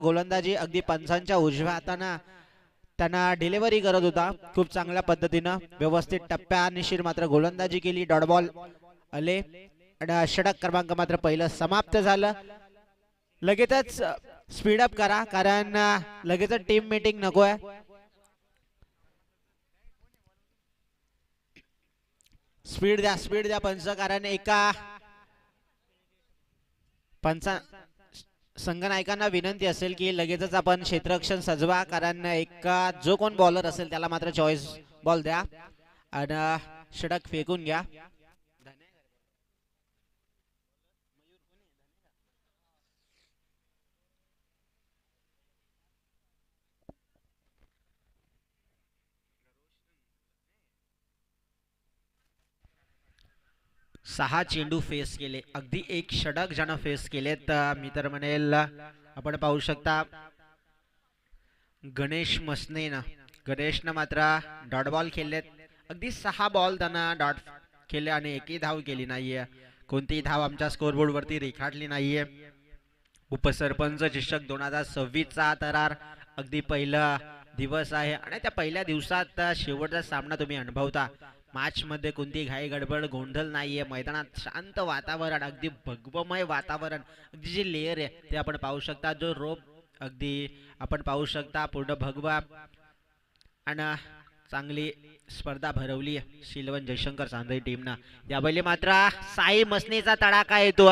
गोलंदाजी अगदी पंचांच्या उजव्या हाताने त्यांना डिलिव्हरी करत होता खूप चांगल्या पद्धतीने व्यवस्थित टप्प्यानिशीर मात्र गोलंदाजी केली. डॉट बॉल आले आणि षटक क्रमांक मात्र पहिलं समाप्त झालं. लगेचच स्पीड अप करा कारण लगेचच टीम मीटिंग नको आहे. स्पीड द्या पंच कारण एका पंचा संघनायकांना विनंती असेल की लगेचच आपण क्षेत्ररक्षण सजवा कारण एका जो कोण बॉलर असेल त्याला मात्र चॉईस बॉल द्या आणि षटक फेकून घ्या. सहा चेंडू फेस केले अगदी एक षटक ज्यानं फेस केलेत मी तर म्हणेल आपण पाहू शकता गणेश गणेशनं मात्र डॉट बॉल खेळलेत. अगदी 6 बॉल त्यांना डॉट केले आणि एकही धाव केली नाहीये. कोणतीही धाव आमच्या स्कोरबोर्ड वरती रेखाटली नाहीये. उपसरपंच चषक 2026चा तरार अगदी पहिला दिवस आहे आणि त्या पहिल्या दिवसात शेवटचा सामना तुम्ही अनुभवता. मॅच मध्ये कोणती घाई गडबड गोंधळ नाहीये. मैदानात शांत वातावरण अगदी भगवमय वातावरण अगदी जी लेअर आहे ते आपण पाहू शकता. जो रोप अगदी आपण पाहू शकता पूर्ण भगवा आणि चांगली स्पर्धा भरवली शिलवण जयशंकर चांदई टीमनं. यावेळी मात्र साई मसनीचा तडाखा येतो.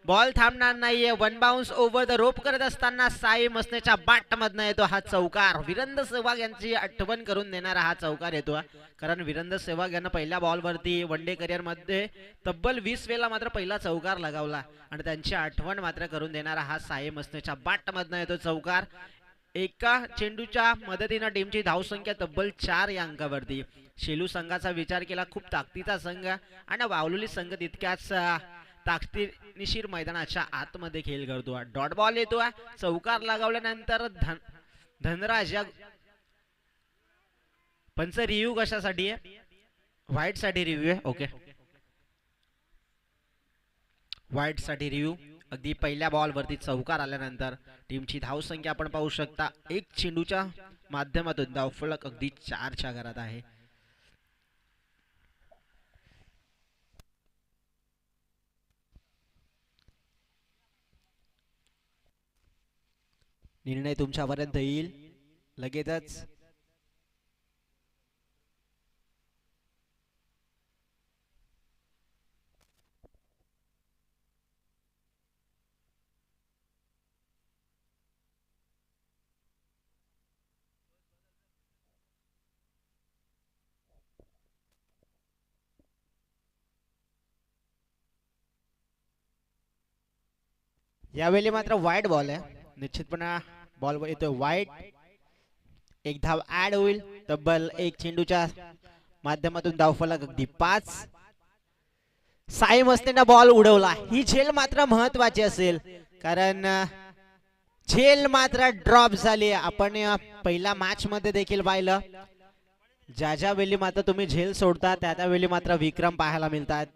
बॉल थांबणार नाहीये. वन बाउन्स ओव्हर द रोप करत असताना साई मसनेच्या बाट मधनं येतो हा चौकार. वीरेंद्र सहवाग यांची आठवण करून देणारा हा चौकार येतो कारण वीरेंद्र सहवाग यांना पहिल्या बॉलवरती वन डे करिअर मध्ये तब्बल 20 वेळा मात्र पहिला चौकार लगावला आणि त्यांची आठवण मात्र करून देणारा हा साई मसनेच्या बाट मधनं येतो चौकार. एका चेंडूच्या मदतीनं टीमची धावसंख्या तब्बल 4 या अंकावरती. शेलू संघाचा विचार केला खूप ताकदीचा संघ आणि वावलोली संघ तितक्याच ताकदीनिशीर मैदानाच्या आतमध्ये खेळ करतो. डॉट बॉल येतो चौकार लगावल्यानंतर धनराज या पंच रिव्ह्यू कशासाठी आहे? व्हाईट साठी रिव्ह्यू आहे. ओके व्हाईट साठी रिव्ह्यू. अगदी पहिल्या बॉल वरती चौकार आल्यानंतर टीमची धावसंख्या आपण पाहू शकता एक चेंडूच्या माध्यमातून धावफलक अगदी 4च्या घरात आहे. निर्णय तुमच्यापर्यंत येईल लगेचच. यावेळी मात्र वाईट बॉल आहे निश्चितपणे. बॉल येतोय वाईट. एक धाव ऍड होईल. तब्बल एक चेंडूच्या माध्यमातून धावफलक अगदी 5. साई मस्तेनं बॉल उडवला. ही झेल मात्र महत्वाची असेल कारण झेल मात्र ड्रॉप झाली. आपण पहिल्या मॅच मध्ये देखील पाहिलं ज्या वेळी मात्र तुम्ही झेल सोडता त्या वेळी मात्र विक्रम पाहायला मिळतात.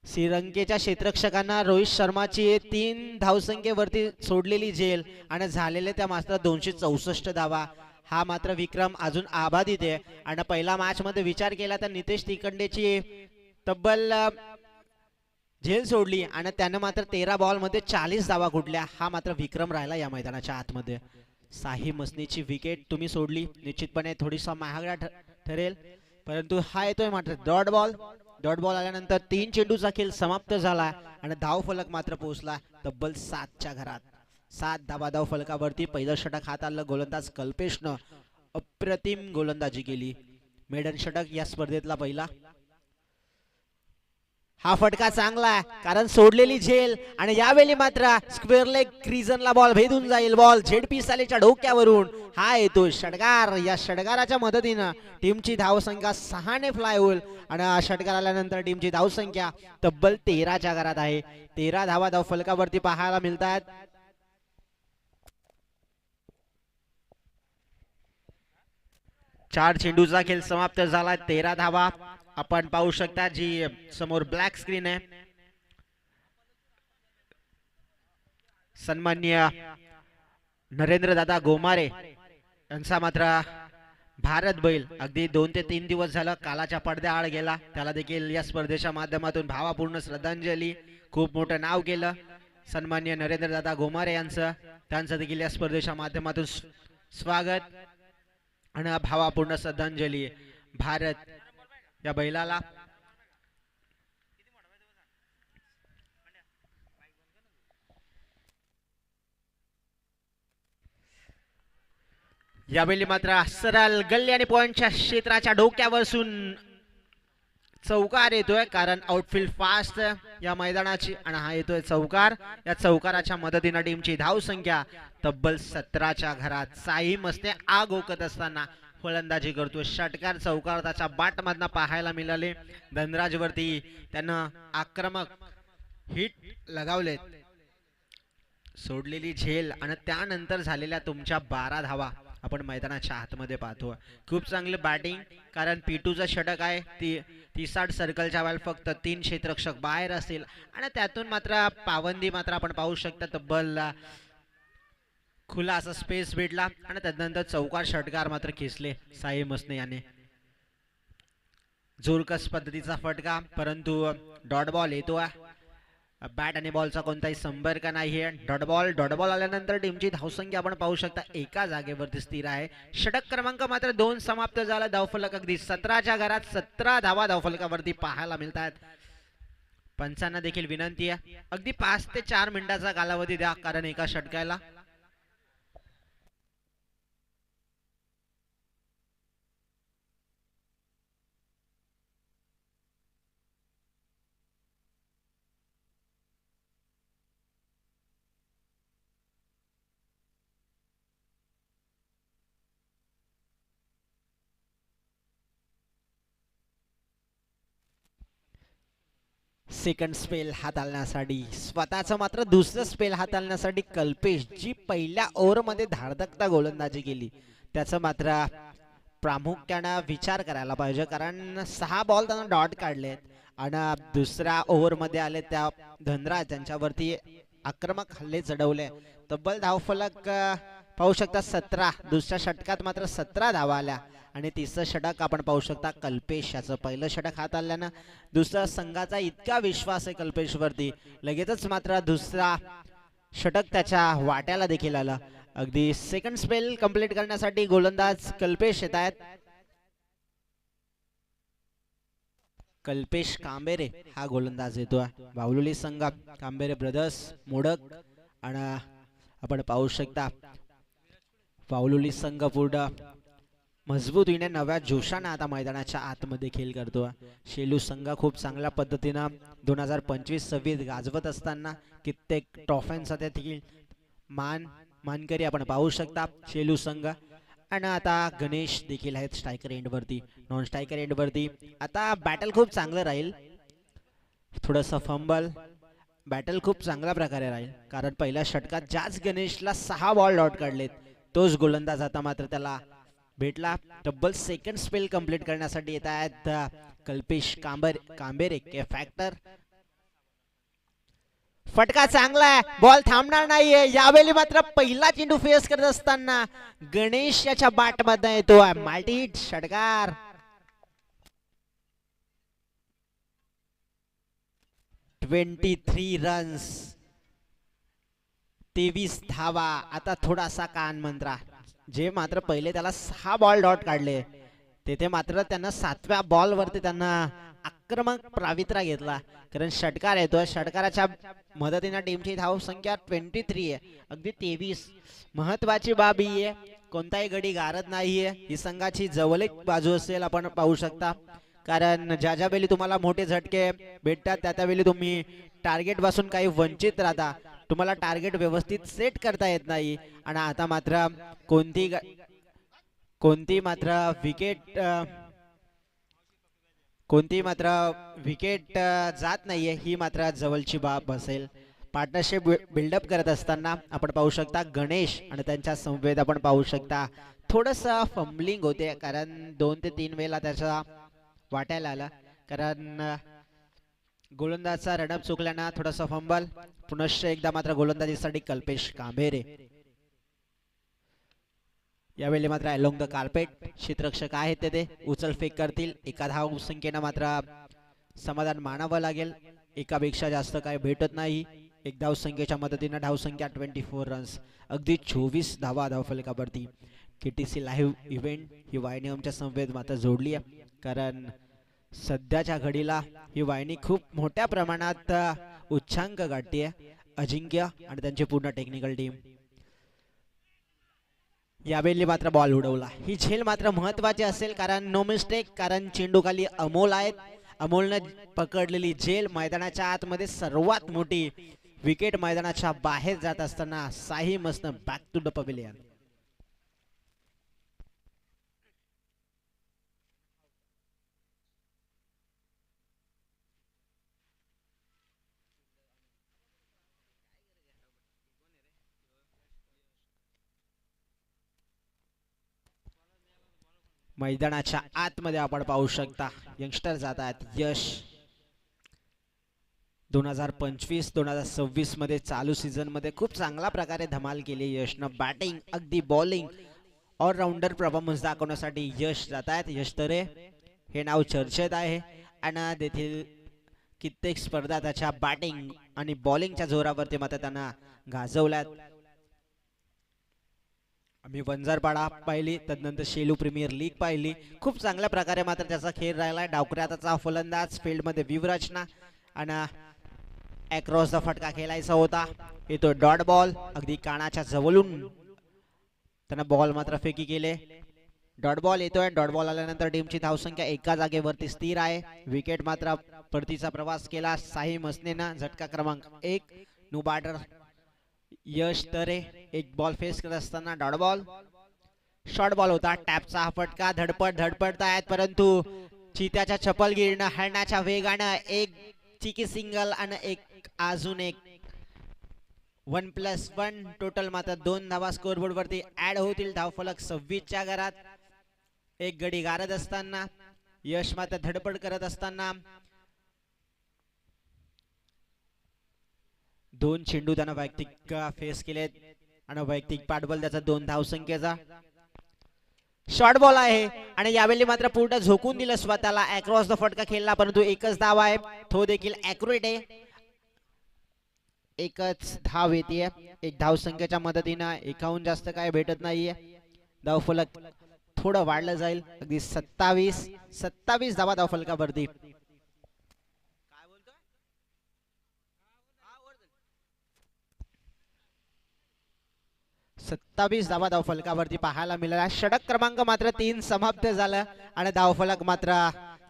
श्रीलंकेच्या क्षेत्ररक्षकांना रोहित शर्माची 3 धावसंख्येवरती सोडलेली झेल आणि झालेले त्या मात्र 264 धावा. हा मात्र विक्रम अजून अबाधित आहे आणि पहिल्या मॅच मध्ये विचार केला तर नितेश तिकंडेची तब्बल झेल सोडली आणि त्याने मात्र 13 बॉल मध्ये 40 धावा कुठल्या. हा मात्र विक्रम राहिला या मैदानाच्या आतमध्ये. साही मसनीची विकेट तुम्ही सोडली निश्चितपणे थोडीसा महागडा ठरेल परंतु हा येतोय मात्र डॉट बॉल. डॉट बॉल आल्यानंतर 3 चेंडूचा खेळ समाप्त झाला आणि धावफलक मात्र पोहोचला तब्बल 7च्या घरात. 7 धावा धावफलकावरती. पहिलं षटक हाताळलं गोलंदाज कल्पेशनं. अप्रतिम गोलंदाजी केली. मेडन षटक या स्पर्धेतला पहिला. हा फटका चांगला आहे कारण सोडलेली झेल आणि यावेळी मात्र स्क्वेअर लेग क्रीजनला बॉल भेदून जाईल. बॉल झेडपी सालेच्या डोक्यावरून हा येतो षटकार. या षटकाराच्या मदतीनं टीमची धावसंख्या 6ने फ्लाय होईल आणि षटकार आल्यानंतर टीमची धावसंख्या तब्बल 13च्या घरात आहे. 13 धावा धावफलकावरती पाहायला मिळतात. चार चेंडूचा खेळ समाप्त झाला. 13 धावा आपण पाहू शकता जी समोर ब्लॅक स्क्रीन आहे. सन्माननीय नरेंद्र दादा गोमारे यांचा मात्र भारत बैल अगदी 2 ते 3 दिवस झालं कालाच्या पडद्याआड गेला. त्याला देखील या स्पर्धेच्या माध्यमातून भावापूर्ण श्रद्धांजली. खूप मोठं नाव केलं सन्मान्य नरेंद्र दादा गोमारे यांचं. त्यांचं देखील या स्पर्धेच्या माध्यमातून स्वागत आणि भावापूर्ण श्रद्धांजली भारत या बैलाला. यावेळी मात्र सरळ गल्ली आणि पॉइंटच्या क्षेत्राच्या डोक्यावरसून चौकार येतोय, कारण आउटफील्ड फास्ट या मैदानाची आणि हा येतोय चौकार. या चौकाराच्या मदतीने टीमची धाव संख्या तब्बल 17च्या घरात. साई मस्ते आग ओकत असताना फलंदाजी करतोय. षटकार चौकार त्याच्या बाट मधनं पाहायला मिळाले. धनराज वरती त्यानं आक्रमक हिट लगावलेत. सोडलेली झेल आणि त्यानंतर झालेल्या तुमच्या 12 धावा आपण मैदानाच्या आतमध्ये पाहतो. खूप चांगली बॅटिंग, कारण P2चं षटक आहे. ती 30 सर्कलच्या वेळेला फक्त 3 क्षेत्ररक्षक बाहेर असतील आणि त्यातून मात्र पावंदी मात्र आपण पाहू शकता तब्बल खुला असा स्पेस भेटला आणि त्यानंतर चौकार षटकार मात्र खेचले साई मसने याने. जोरकस पद्धतीचा फटका, परंतु डॉट बॉल येतो. बॅट आणि बॉलचा कोणताही संपर्क नाहीये. डॉट बॉल आल्यानंतर टीमची धावसंख्या आपण पाहू शकता एका जागेवरती स्थिर आहे. षटक क्रमांक मात्र 2 समाप्त झाला. धावफलक अगदी 17च्या घरात. 17 धावा धावफलकावरती पाहायला मिळत आहेत. पंचांना देखील विनंती आहे अगदी 5 ते 4 मिनिटाचा कालावधी द्या, कारण एका षटकाला सेकंड स्पेल हाताळण्यासाठी, स्वतःचं मात्र दुसरं स्पेल हाताळण्यासाठी कल्पेश जी पहिल्या ओव्हरमध्ये धाडधकता गोलंदाजी केली त्याचं मात्र प्रामुख्यानं विचार करायला पाहिजे, कारण 6 बॉल त्यांना डॉट काढलेत आणि दुसऱ्या ओव्हरमध्ये आले त्या धनराज त्यांच्यावरती आक्रमक हल्ले चढवले. तब्बल धावफलक पाहू शकता 17. दुसऱ्या षटकात मात्र 17 धावा आल्या आणि तिसरं षटक आपण पाहू शकता कल्पेश याचं पहिलं षटक हाताळल्यानं दुसऱ्या संघाचा इतका विश्वास आहे कल्पेशवरती, लगेचच मात्र दुसरा षटक त्याच्या वाट्याला देखील आलं. अगदी सेकंड स्पेल कंप्लीट करण्यासाठी गोलंदाज कल्पेश येत आहेत. कल्पेश कांबेरे हा गोलंदाज येतोय. बावलुली संघ कांबेरे ब्रदर्स मोडक आणि आपण पाहू शकता बावलुली संघ पूर्ण मजबूतीने नव्या जोशाने आता मैदानाच्या आतमध्ये खेळ करतो. शेलू संघ खूप चांगल्या पद्धतीनं 2025-26 गाजवत असताना कित्येक ट्रॉफ्यांचा देखील मानकरी आपण पाहू शकता शेलू संघ. आणि आता गणेश देखील आहेत स्ट्रायकर एंडवरती, नॉन स्ट्रायकर एंडवरती. आता बॅटल खूप चांगलं राहील, थोडंसं फंबल बॅटल खूप चांगल्या प्रकारे राहील, कारण पहिल्या षटकात ज्याच गणेशला 6 बॉल डॉट काढलेत तोच गोलंदाज आता मात्र त्याला भेटला. डबल सेकंड स्पेल कंप्लीट करण्यासाठी येत आहेत कल्पेश कांबेरे के फॅक्टर. फटका चांगला आहे, बॉल थांबणार नाहीये. यावेळी मात्र पहिला चेंडू फेस करत असताना गणेश याच्या बॅट मध्ये येतो मल्टी हिट षटकार. (23 रन्स 23 धावा. आता थोडासा कान मंत्रा, जे मात्र पहिले त्याला 6 बॉल डॉट काढले तेथे मात्र त्यांना 7व्या बॉल वरती त्यांना आक्रमक प्रावित्रा घेतला, कारण षटकार येतोय. षटकाराच्या मदतीने टीमची धाव संख्या 23 आहे, अगदी 23. महत्वाची बाब ही आहे कोणताही गडी गारत नाहीये. ही संघाची जवळीक बाजू असेल आपण पाहू शकता, कारण ज्या वेळी तुम्हाला मोठे झटके भेटतात त्यावेळी तुम्ही टार्गेट पासून काही वंचित राहता, तुम्हाला टार्गेट व्यवस्थित सेट करता येत नाही. आणि आता मात्र कोणती मात्र विकेट जात नाहीये, ही मात्र जवळची बाब असेल. पार्टनरशिप बिल्डअप करत असताना आपण पाहू शकता गणेश आणि त्यांच्या संवेद आपण पाहू शकता थोडंसं फंबलिंग होते, कारण 2 ते 3 वेळेला त्याचा वाटायला आला, कारण गोलंदाजचा रनअप चुकल्यानं थोडासा फंबल. पुनश्च एकदा मात्र गोलंदाजीसाठी कल्पेश कांबेरे. यावेळी मात्र अलोंग द कार्पेट क्षेत्ररक्षक आहेत ते उचलफेक करतील. एका धाव संख्येनं मात्र समाधान मानावं लागेल. एकापेक्षा जास्त काय भेटत नाही. एक धाव संख्येच्या मदतीनं धावसंख्या 24 रन्स, अगदी 24 धावा धावफलकावरती. KTC लाईव्ह इव्हेंट ही वाहिनी आमच्या संवेद मात्र जोडली आहे, कारण सध्याच्या घडीला ही वाहिनी खूप मोठ्या प्रमाणात उच्चांक गाठते. अजिंक्य आणि त्यांची पूर्ण टेक्निकल टीम. यावेळी मात्र बॉल उडवला. ही झेल मात्र महत्वाची असेल, कारण नो मिस्टेक, कारण चेंडू खाली अमोल आहेत. अमोलनं पकडलेली झेल मैदानाच्या आतमध्ये सर्वात मोठी विकेट मैदानाच्या बाहेर जात असताना साही मस्त बॅक टू द पवेलियन. मैदानाच्या आतमध्ये आपण पाहू शकता यंगस्टर जात आहेत. यश 2025-2026 मध्ये चालू सीझन मध्ये खूप चांगल्या प्रकारे धमाल केली यशनं. बॅटिंग अगदी बॉलिंग ऑलराऊंडर परफॉर्मन्स दाखवण्यासाठी यश जात आहेत. यश तरे हे नाव चर्चेत आहे आणि तेथील कित्येक स्पर्धा त्याच्या बॅटिंग आणि बॉलिंगच्या जोरावरती मात्र त्यांना गाजवल्यात. आम्ही वंजारपाडा पाहिली, तदनंतर शेलू प्रीमियर लीग पाहिली. खूप चांगल्या प्रकारे मात्र त्याचा खेळ राहिलाय. डावखऱ्याचा फलंदाज, फील्डमध्ये व्यूहरचना आणि अक्रॉस द फटका खेळायचा होता. येतो डॉट बॉल, अगदी कानाच्या जवळून त्यांना बॉल मात्र फेकी केले. डॉट बॉल येतोय. डॉट बॉल आल्यानंतर टीमची धावसंख्या एका जागेवरती स्थिर आहे. विकेट मात्र परतीचा प्रवास केला साही मसनेनं. झटका क्रमांक 1 नो बॅटर यश तरे. एक बॉल फेस करत असताना डॉट बॉल, शॉर्ट बॉल होता. टॅपचा हा फटका. धडपडतायत, परंतु चित्याच्या चपलगिरीनं हलण्याच्या वेगानं एक चिकी सिंगल आणि एक अजून एक 1+1 टोटल मात्र 2 धावा स्कोरबोर्ड वरती ऍड होतील. धावफलक 26 च्या घरात. एक गडी गारत असताना यश मात्र धडपड करत असताना 2 चेंडू त्यानं वैयक्तिक फेस केलेत आणि वैयक्तिक पाठबल त्याचा 2 धावसंख्येचा. शॉर्ट बॉल आहे आणि यावेळी मात्र पूर्ण झोकून दिलं स्वतःला. अक्रॉस द फटका खेळला, परंतु एकच धाव आहे, तो देखील ॲक्युरेट आहे. एकच धाव येते. एक धावसंख्येच्या मदतीनं एकाहून जास्त काय भेटत नाहीये. धावफलक थोडं वाढलं जाईल, अगदी 27 धावा धावफलकावरती. 27 धावा धावफलकावरती पाहायला मिळाला. षटक क्रमांक मात्र 3 समाप्त झालं आणि धावफलक मात्र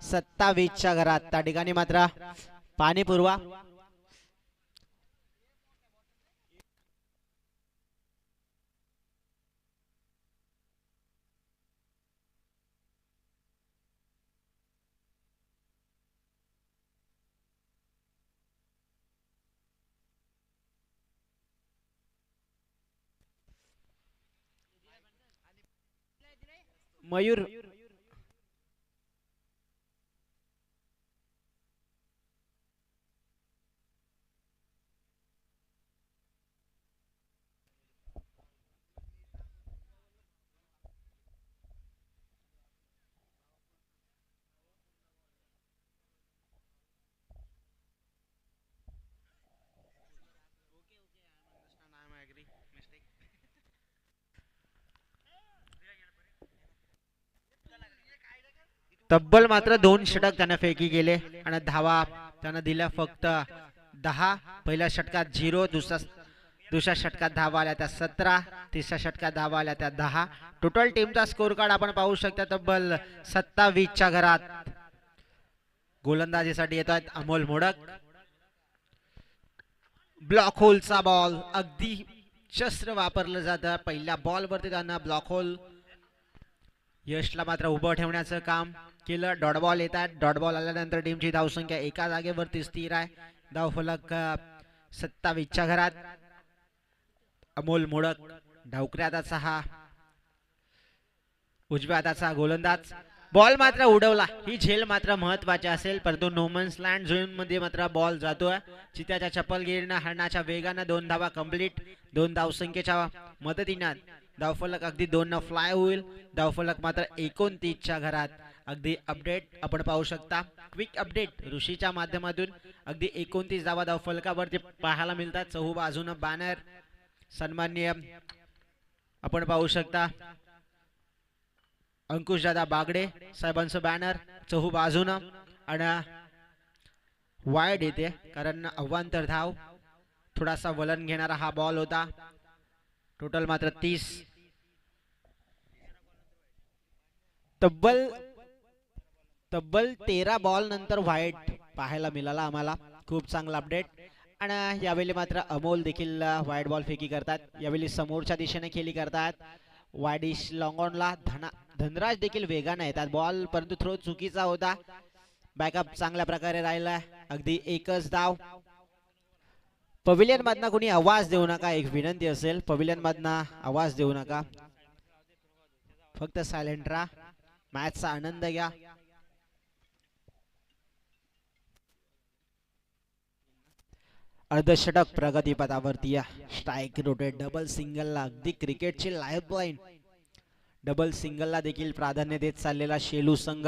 27 च्या घरात. त्या ठिकाणी मात्र पाणी पुरवा. मयूर तब्बल मात्र 2 षटक त्याने फेकी गेले आणि धावा त्याने दिल्या फक्त 10. पहिल्या षटकात 0, दुसऱ्या षटकात धावा आल्या त्या 17, तिसऱ्या षटकात धावा आल्या त्या 10. टोटल टीमचा स्कोर कार्ड आपण पाहू शकता तब्बल 27 च्या घरात. गोलंदाजीसाठी येतात अमोल मोडक. ब्लॉक होलचा बॉल, अगदी शस्त्र वापरलं जातं. पहिल्या बॉल वरती त्यांना ब्लॉक होल. यशला मात्र उभं ठेवण्याचं काम केलं. डॉट बॉल येतात. डॉट बॉल आल्यानंतर टीमची धावसंख्या एका जागेवरती स्थिर आहे. धावफलक 27 च्या घरात. अमोल मोडक डावकऱ्या हाताचा हा उजव्या हाताचा गोलंदाज. बॉल मात्र उडवला. ही झेल मात्र महत्वाची असेल, परंतु नोमन्स लँड झोन मध्ये मात्र बॉल जातोय. चित्याच्या चपलगिरीनं हरणाच्या वेगानं 2 धावा कंप्लीट. 2 धावसंख्येच्या मदतीनं धावफलक अगदी 2 फ्लाय होईल. धावफलक मात्र 29च्या घरात. अगदी अपडेट आपण पाहू शकता, क्विक अपडेट ऋषीच्या माध्यमातून अगदी 29 धावा धावफलकावरती पाहायला मिळतात. चहू बाजूनं बॅनर सन्माननीय आपण पाहू शकता अंकुश दादा बागडे साहेबांचं बॅनर चहू बाजूनं आणि वाईड येते कारण अवांतर धाव थोडासा वलन घेणारा हा बॉल होता. टोटल मात्र 30. तब्बल 13 बॉल नंतर व्हाईट पाहायला मिळाला आम्हाला. खूप चांगला अपडेट. आणि यावेळी मात्र अमोल देखील व्हाईट बॉल फेकी करतात. यावेळी समोरच्या दिशेने खेळी करतात. वाईडिश लॉंग ऑनला धनराज देखील वेगाने येतात बॉल, परंतु थ्रो चुकीचा होता. बॅकअप चांगल्या प्रकारे राहिला. अगदी एकच धाव. पवेलियन मधना कोणी आवाज देऊ नका, एक विनंती असेल. पवेलियन मधना आवाज देऊ नका, फक्त सायलेंट राहा. मॅचचा आनंद घ्या. अर्धशतक प्रगतीपथावरती या. स्ट्राईक रोटेट डबल सिंगलला अगदी क्रिकेटची लाईफ लाईन. डबल सिंगलला देखील प्राधान्य देत चाललेला शेलू संघ.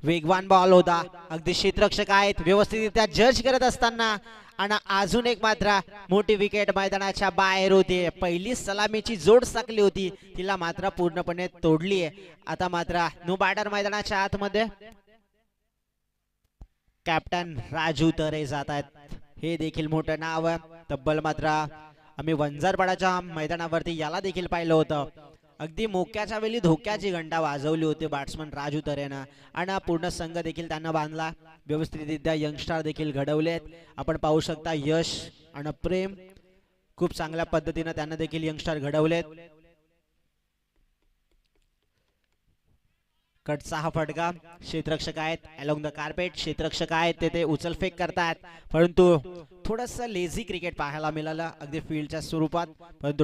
वेगवान बॉल होता. अगदी क्षेत्ररक्षक आहेत व्यवस्थितरित्या जज करत असताना आणि अजून एक मात्र मोठी विकेट मैदानाच्या बाहेर होती. पहिली सलामीची जोड साकली होती, तिला मात्र पूर्णपणे तोडली आहे. आता मात्र नो बॅटर मैदानाच्या आतमध्ये. कॅप्टन राजू तरे जात आहेत, हे देखील मोठं नाव आहे. तब्बल मात्र आम्ही वंजारपाडाच्या मैदानावरती याला देखील पाहिलं होतं. अगदी मोक्याच्या वेळी धोक्याची घंटा वाजवली होती बॅट्समन राजू तरेनं आणि पूर्ण संघ देखील त्यांना बांधला. व्यवस्थितरित्या यंगस्टार देखील घडवलेत. आपण पाहू शकता यश आणि प्रेम खूप चांगल्या पद्धतीने त्यांना देखील यंगस्टार घडवलेत. कटचा हा फटका. क्षेत्ररक्षक आहेत अलोंग द कार्पेट. क्षेत्ररक्षक आहेत ते उचलफेक करतात, परंतु थोडंसं लेझी क्रिकेट पाहायला मिळालं अगदी फील्डच्या स्वरूपात. परंतु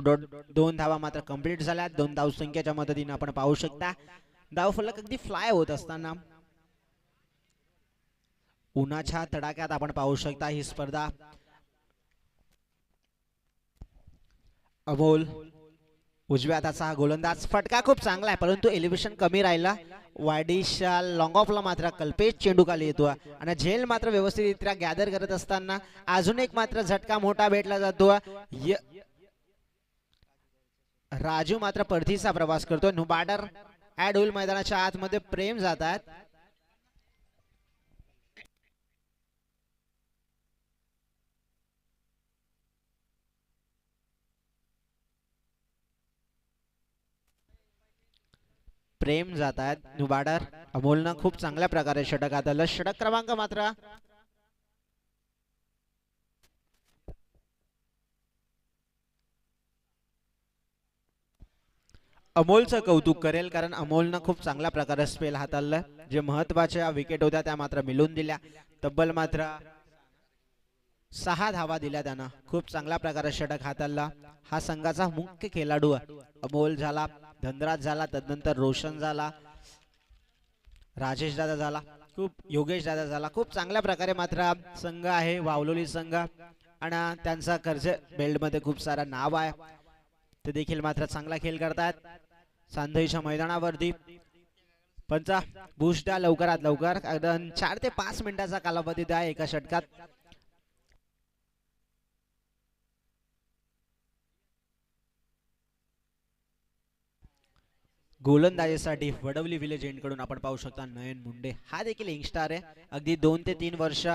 2 धावा मात्र कंप्लीट झाल्या. 2 धावसंख्येच्या मदतीने आपण पाहू शकता धावफलक अगदी फ्लाय होत असताना उन्हाच्या तडाख्यात आपण पाहू शकता ही स्पर्धा. अमोल उजव्या हाताचा गोलंदाज. फटका खूप चांगला आहे, परंतु एलिव्हेशन कमी राहिला. वायडिश लॉंग ऑफला मात्र कल्पेश चेंडू खाली येतो आणि झेल मात्र व्यवस्थितरित्या गॅदर करत असताना अजून एक मात्र झटका मोठा भेटला जातो. राजू मात्र परतीचा प्रवास करतो. नो बॅटर ऍड होईल मैदानाच्या आतमध्ये. प्रेम जातात. प्रेम जात आहेत. नुबाडर अमोलनं खूप चांगल्या प्रकारे षटक हाताळलं. षटक क्रमांक मात्र अमोलचं कौतुक करेल, कारण अमोलनं खूप चांगल्या प्रकारे स्पेल हाताळलं. जे महत्वाच्या विकेट होत्या त्या मात्र मिळून दिल्या. तब्बल मात्र 6 धावा दिल्या त्यानं. खूप चांगल्या प्रकारे षटक हाताळला. हा संघाचा मुख्य खेळाडू अमोल झाला, धनराज झाला, तदनंतर रोशन झाला, राजेश दादा झाला, खूप योगेश दादा झाला. खूप चांगल्या प्रकारे मात्र संघ आहे वावलोली संघ आणि त्यांचा कर्ज बेल्ट मध्ये खूप सारा नाव आहे. ते देखील मात्र चांगला खेळ करतात सांधईच्या मैदानावरती. पंचा बूस्ट द्या लवकरात लवकर. 4 ते 5 मिनिटाचा कालावधी द्या एका षटकात. गोलंदाजीसाठी वडवली विलेज एंडकडून आपण पाहू शकता नयन मुंडे. हा देखील यंगस्टार आहे. अगदी 2 ते 3 वर्ष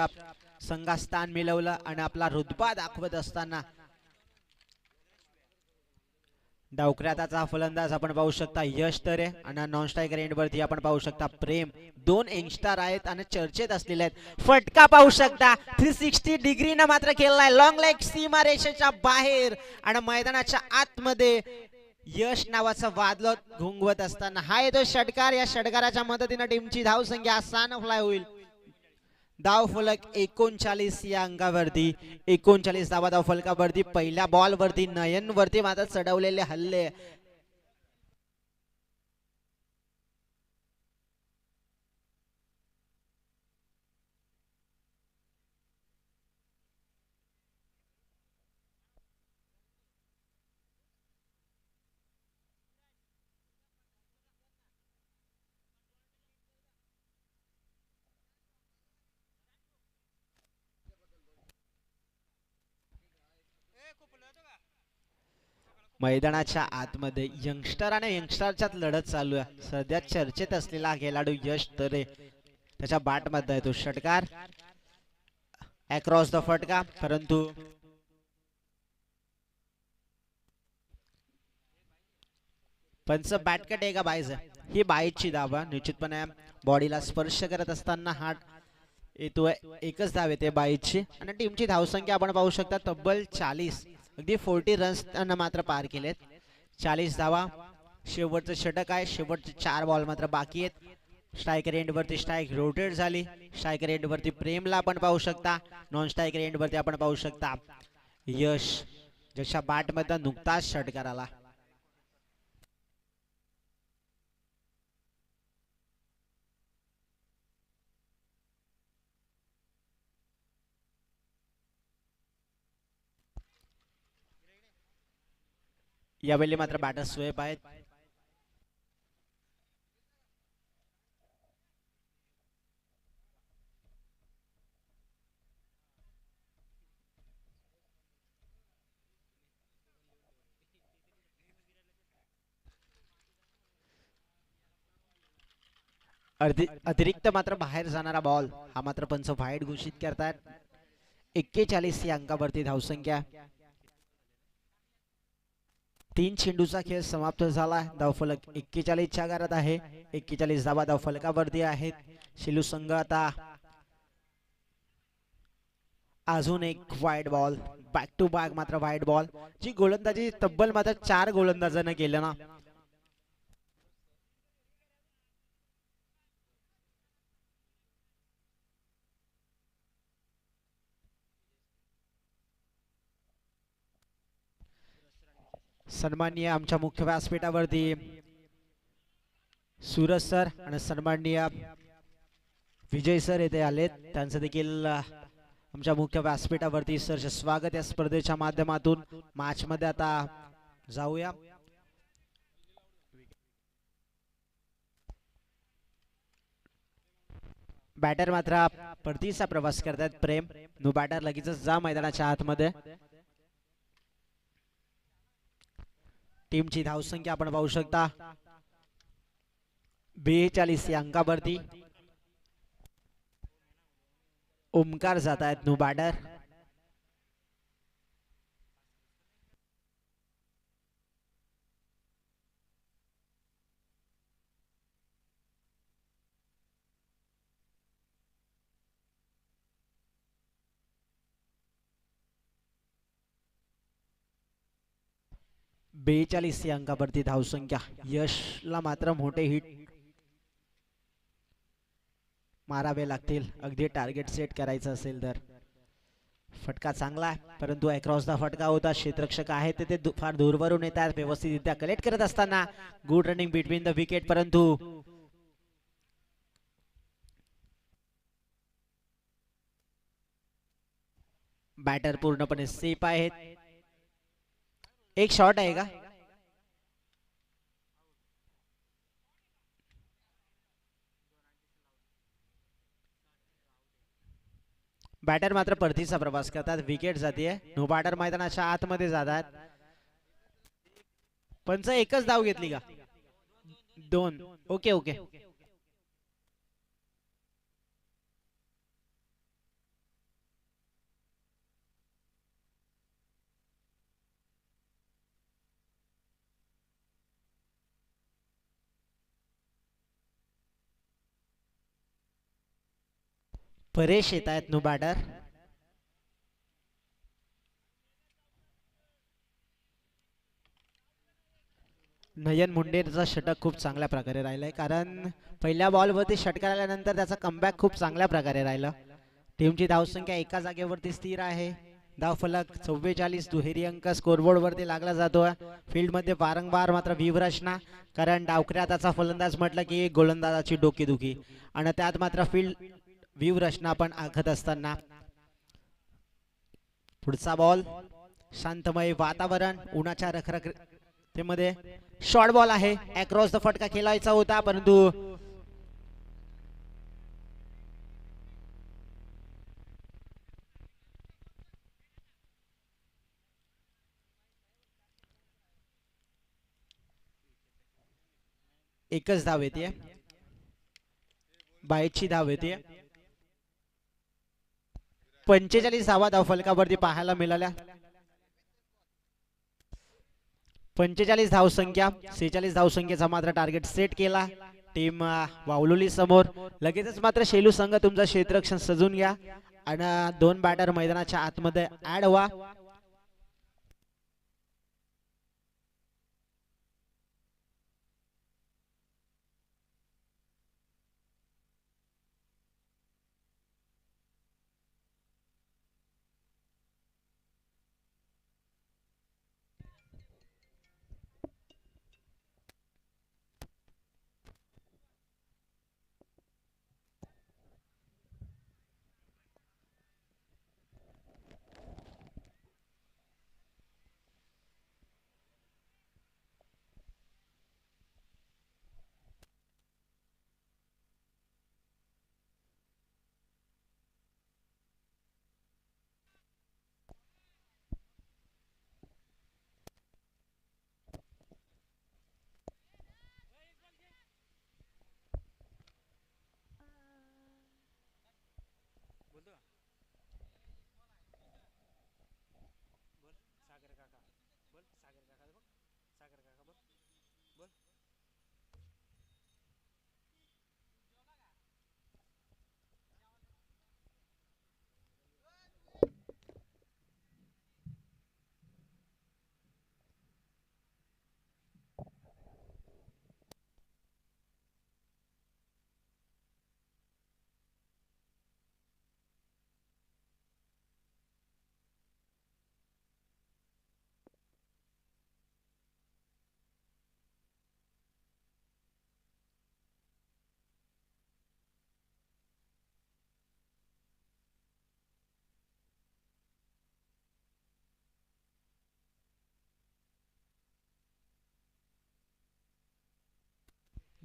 संघात स्थान मिळवलं आणि आपला रुतबा दाखवत असताना डावक्राताचा फलंदाज आपण पाहू शकता यश तरे आणि नॉन स्ट्रायकर एंडवरती आपण पाहू शकता प्रेम. 2 यंगस्टार आहेत आणि चर्चेत असलेले आहेत. फटका पाहू शकता 360 डिग्रीनं मात्र खेळलाय. लॉंग लेग सीमा रेषेच्या बाहेर आणि मैदानाच्या आतमध्ये यश नावाचा वादळ घुंगवत असताना हा येतो षटकार. या षटकाराच्या मदतीने टीमची धावसंख्या 6 फ्लाय होईल. धाव फलक 39 या अंकावरती. 39 धावा धाव फलकावरती. पहिल्या बॉल वरती नयन वरती मात्र चढवलेले हल्ले. मैदानाच्या आतमध्ये यंगस्टर आणि यंगस्टरच्यात लढत चालू आहे. सध्या चर्चेत असलेला खेळाडू यश तरे त्याच्या बॅट मध्ये आहे तो षटकार अक्रॉस द फटका, परंतु पंच बॅटकट आहे का बाईज ही बाईची धावा निश्चितपणे बॉडीला स्पर्श करत असताना हा येतोय. एकच धाव येते बाईची आणि टीमची धावसंख्या आपण पाहू शकता तब्बल 40 अगदी 40 रन्स त्यांना मात्र पार केलेत. 40 धावा. शेवटचं षटक आहे. शेवटचे 4 बॉल मात्र बाकी आहेत. स्ट्रायकर एंड वरती स्ट्राइक रोटेट झाली. स्ट्रायकर एंड वरती प्रेमला आपण पाहू शकता. नॉन स्ट्रायकर एंड वरती आपण पाहू शकता यश ज्याच्या बॅट मध्ये नुकताच षटकार आला. यावेळी मात्र बॅटर स्वेप आहेत. अतिरिक्त मात्र बाहेर जाणारा बॉल हा मात्र पंच वाईड घोषित करतात. 41 या अंकावरती धावसंख्या. 3 चेंडूचा खेळ समाप्त झाला. धावफलक 41 च्या घरात आहे. 41 धावा धावफलकावरती आहेत. शिलू संघ आता अजून एक wide ball back to back मात्र वाईड बॉल जी गोलंदाजी तब्बल मात्र 4 गोलंदाजांना केलं ना. सन्माननीय आमच्या मुख्य व्यासपीठावरती सूरज सर आणि सन्माननीय विजय सर येथे आलेत. त्यांचं देखील आमच्या मुख्य व्यासपीठावरती सरचे स्वागत या स्पर्धेच्या माध्यमातून. मॅच मध्ये आता जाऊया. बॅटर मात्र परतीचा प्रवास करतात. प्रेम नो बॅटर लगेचच जा मैदानाच्या आतमध्ये. टीमची धावसंख्या आपण पाहू शकता 42 या अंकावरती. ओमकार जात आहेत नो बॅटर. बेचाळीस या अंकावरती धावसंख्या. यशला मात्र मोठे हिट मारावे लागतील अगदी टार्गेट सेट करायचं असेल तर. फटका चांगला आहे परंतु अक्रॉस द फटका होता. क्षेत्ररक्षक आहेत ते फार दूरवरून येतात. व्यवस्थितरित्या कलेक्ट करत असताना good running between the wicket, परंतु बॅटर पूर्णपणे सेफ आहेत. एक शॉट आहे का? बॅटर मात्र परतीचा प्रवास करतात. विकेट जाते. नो बॅटर मैदानाच्या आतमध्ये जातात. पंच एकच धाव घेतली का? 2. Okay okay. परेश येत आहेत नो बॅटर. नयन मुंडेचा षटक खूप चांगल्या प्रकारे राहिलाय कारण पहिल्या बॉलवरती षटकार आल्यानंतर त्याचा कमबॅक खूप चांगल्या प्रकारे राहिला. टीमची धावसंख्या एका जागेवरती स्थिर आहे. धावफलक 44. दुहेरी अंक स्कोरबोर्ड वरती लागला जातोय. फील्ड मध्ये वारंवार मात्र व्यूहरचना कारण डावकऱ्या त्याचा फलंदाज म्हटलं की गोलंदाजाची डोकेदुखी आणि त्यात मात्र फील्ड व्यूहरचना पण आखत असताना पुढचा बॉल शांतमय वातावरण उन्हाच्या रखरखतेमध्ये शॉर्ट बॉल आहे. अक्रॉस द फटका खेळायचा होता परंतु एकच धाव येते, 22ची धाव येते. 45 धावा धावफलकावरती पाहायला मिळाल्या. 45 धावसंख्या, 46 धावसंख्येचा मात्र टार्गेट सेट केला टीम वावलोली समोर. लगेचच मात्र शेलू संघ तुमचं क्षेत्ररक्षण सजून घ्या आणि 2 बॅटर मैदानाच्या आतमध्ये ऍड व्हा.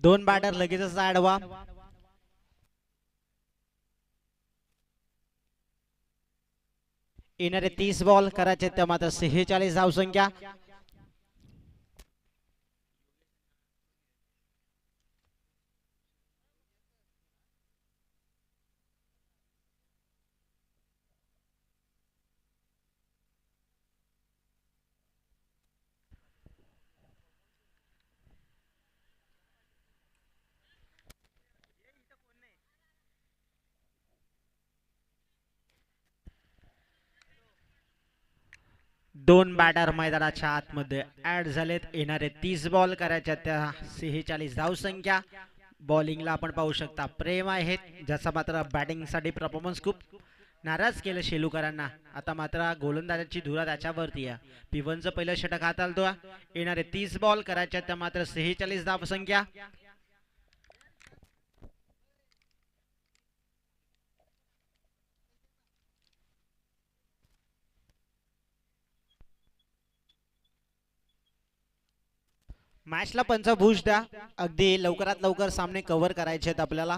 दोन बॅटर लगेचच ऍड व्हा. येणारे 30 बॉल करायचे त्या मात्र 46 धावसंख्या. दोन बॅटर मैदानाच्या आतमध्ये ऍड झालेत. येणारे 30 बॉल करायच्या त्या 46 धावसंख्या. बॉलिंगला आपण पाहू शकता प्रेम आहेत, ज्याचा मात्र बॅटिंगसाठी परफॉर्मन्स खूप नाराज केलं शेलूकरांना. आता मात्र गोलंदाजाची धुरा त्याच्यावरती आहे. पिवनचं पहिलं षटक हाताळतो. येणारे 30 बॉल करायच्या त्या मात्र 46 धावसंख्या. मॅचला पंचभूष द्या, अगदी लवकरात लवकर सामने कव्हर करायचे आहेत आपल्याला.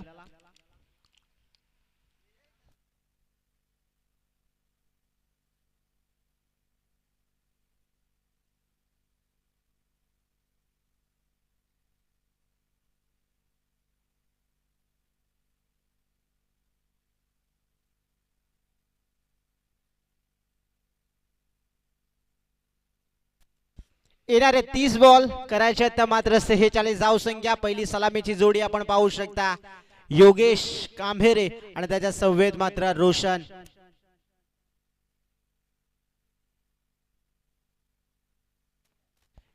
येणारे 30 बॉल करायचे त्या मात्र 46 धावसंख्या. पहिली सलामीची जोडी आपण पाहू शकता, योगेश कांभेरे आणि त्याच्या संवेद मात्र रोशन.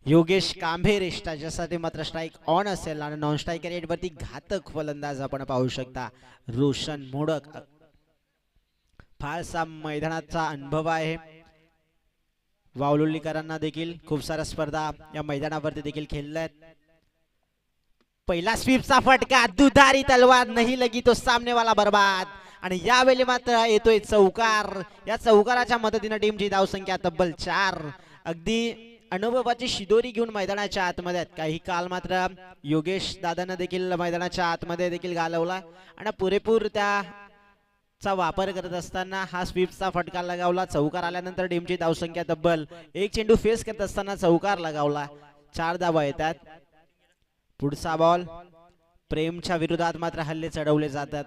योगेश कांभेरे त्याच्यासाठी मात्र स्ट्राइक ऑन असेल आणि नॉन स्ट्रायकर रेट वरती घातक फलंदाज आपण पाहू शकता रोशन मोडक. फारसा मैदानाचा अनुभव आहे. वावलोलीकरांना देखील खूप साऱ्या स्पर्धा या मैदानावरती देखील खेळल्यात. पहिला स्वीपचा फटका, दुधारी तलवार नाही लगी तो सामने वाला बर्बाद. आणि यावेळी मात्र येतोय चौकार. या चौकाराच्या मदतीने टीमची धावसंख्या तब्बल 4. अगदी अनुभवाची शिदोरी घेऊन मैदानाच्या आतमध्ये आहेत. काही काल मात्र योगेश दादांना देखील मैदानाच्या आतमध्ये देखील घालवला आणि पुरेपूर चा वापर करत असताना हा स्वीपचा फटका लगावला. चौकार आल्यानंतर टीमची धावसंख्या तब्बल 1 चेंडू फेस करत असताना चौकार लगावला. 4 धावा येतात. पुढचा बॉल प्रेमच्या विरोधात मात्र हल्ले चढवले जातात.